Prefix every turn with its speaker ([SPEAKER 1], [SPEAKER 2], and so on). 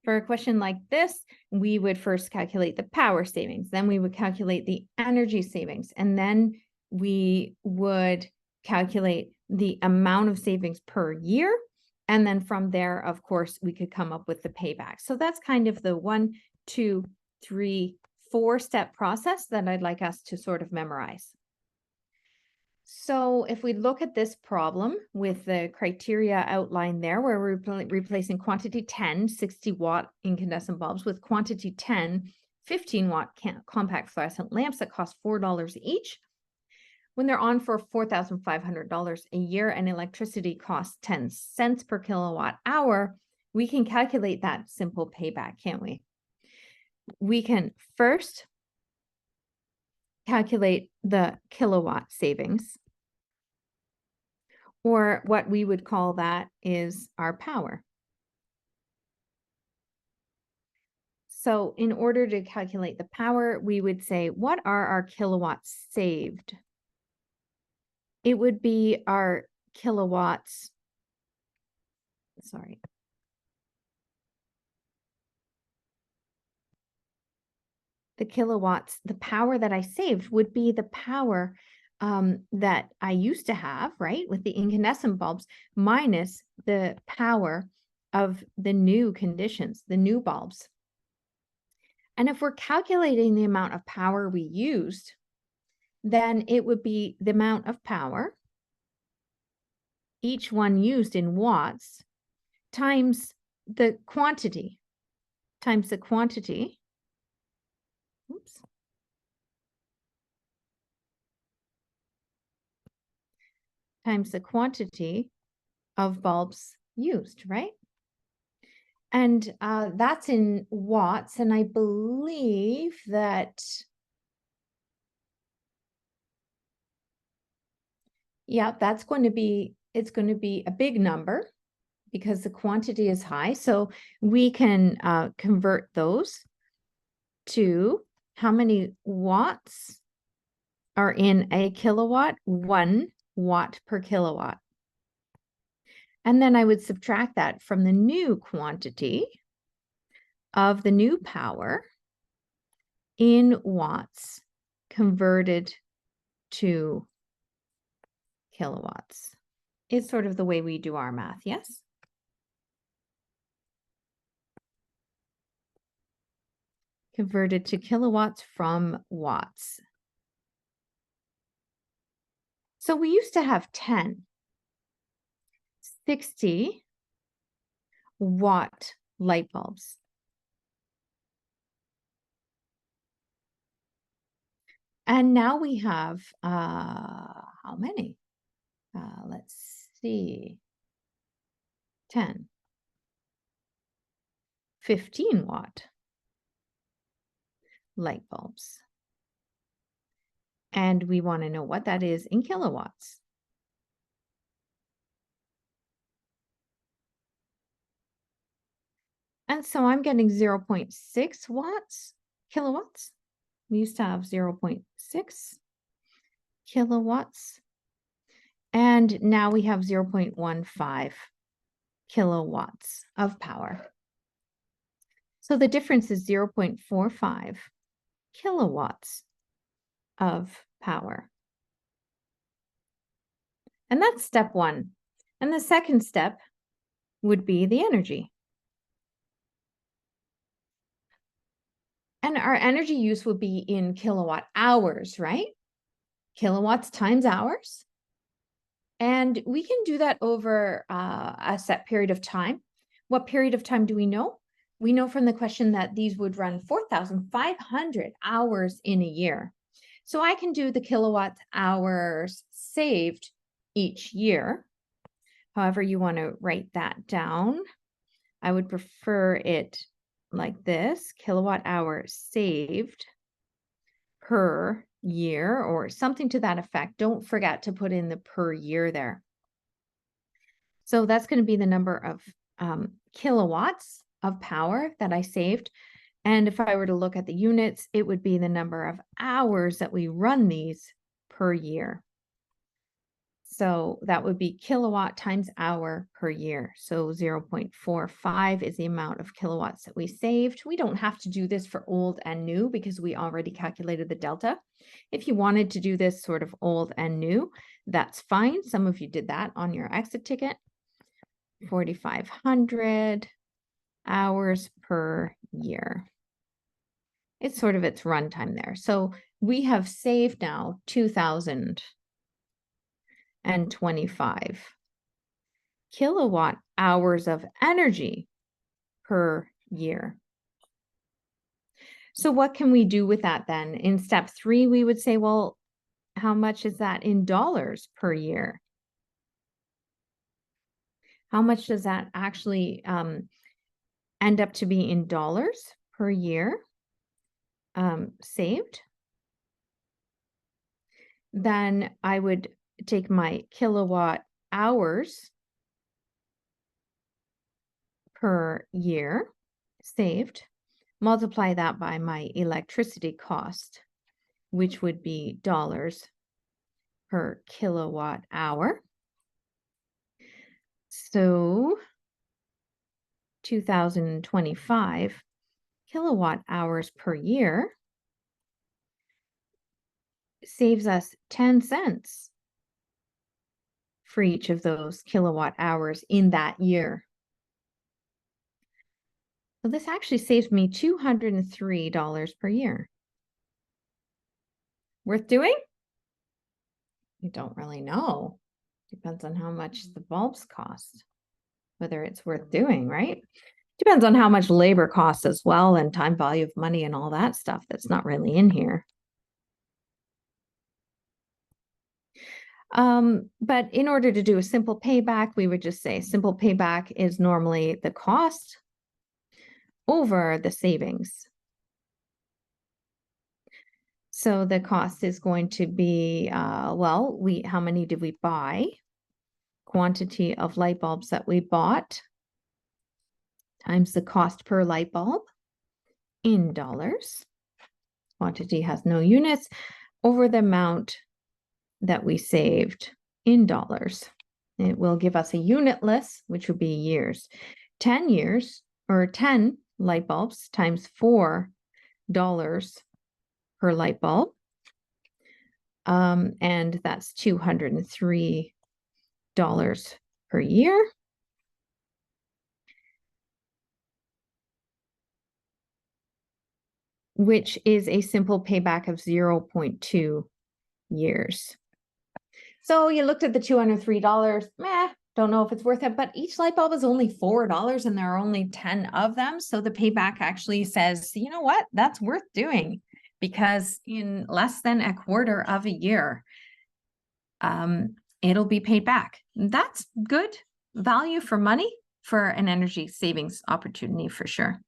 [SPEAKER 1] For a question like this, we would first calculate the power savings, then we would calculate the energy savings, and then we would calculate the amount of savings per year. And then from there, of course, we could come up with the payback. So that's kind of the 1, 2, 3, 4-step process that I'd like us to sort of memorize. So if we look at this problem with the criteria outlined there, where we're replacing quantity 10, 60-watt incandescent bulbs with quantity 10, 15-watt compact fluorescent lamps that cost $4 each, when they're on for $4,500 a year and electricity costs 10 cents per kilowatt hour, we can calculate that simple payback, can't we? We can first calculate the kilowatt savings, or what we would call that is our power. So in order to calculate the power, we would say, what are our kilowatts saved? It would be our kilowatts, sorry. The kilowatts, the power that I saved would be the power that I used to have, right, with the incandescent bulbs, minus the power of the new conditions, the new bulbs. And if we're calculating the amount of power we used, then it would be the amount of power, each one used in watts, times the quantity, times the quantity. Oops. Times the quantity of bulbs used, right? And that's in watts, and I believe that, yeah, that's going to be, it's going to be a big number because the quantity is high. So we can convert those to how many watts are in a kilowatt? 1 watt per kilowatt. And then I would subtract that from the new quantity of the new power in watts converted to kilowatts. It's sort of the way we do our math, yes? Converted to kilowatts from watts. So we used to have 10, 60-watt light bulbs. And now we have, how many? Let's see, 10, 15-watt light bulbs. And we want to know what that is in kilowatts. And so I'm getting 0.6 kilowatts. We used to have 0.6 kilowatts. And now we have 0.15 kilowatts of power. So the difference is 0.45 kilowatts of power. And that's step 1. And the second step would be the energy. And our energy use would be in kilowatt hours, right? Kilowatts times hours. And we can do that over a set period of time. What period of time do we know? We know from the question that these would run 4,500 hours in a year. So I can do the kilowatt hours saved each year. However you want to write that down. I would prefer it like this: kilowatt hours saved per year, or something to that effect. Don't forget to put in the per year there. So that's going to be the number of kilowatts of power that I saved. And if I were to look at the units, it would be the number of hours that we run these per year. So that would be kilowatt times hour per year. So 0.45 is the amount of kilowatts that we saved. We don't have to do this for old and new because we already calculated the delta. If you wanted to do this sort of old and new, that's fine. Some of you did that on your exit ticket. 4,500 hours per year. It's sort of its runtime there. So we have saved now 2,025 kilowatt hours of energy per year. So what can we do with that then? In step 3, we would say, well, how much is that in dollars per year? How much does that actually end up to be in dollars per year saved? Then I would take my kilowatt hours per year saved, multiply that by my electricity cost, which would be dollars per kilowatt hour. So 2,025 kilowatt hours per year saves us 10 cents for each of those kilowatt hours in that year. So this actually saves me $203 per year. Worth doing? You don't really know. Depends on how much the bulbs cost, whether it's worth doing, right? Depends on how much labor costs as well, and time value of money and all that stuff that's not really in here. But in order to do a simple payback, we would just say simple payback is normally the cost over the savings. So the cost is going to be, well, how many did we buy? Quantity of light bulbs that we bought times the cost per light bulb in dollars. Quantity has no units, over the amount that we saved in dollars. It will give us a unitless, which would be years. 10 years, or 10 light bulbs times $4 per light bulb. And that's $203 per year. Which is a simple payback of 0.2 years. So you looked at the $203, don't know if it's worth it, but each light bulb is only $4 and there are only 10 of them. So the payback actually says, you know what, that's worth doing, because in less than a quarter of a year, it'll be paid back. That's good value for money for an energy savings opportunity for sure.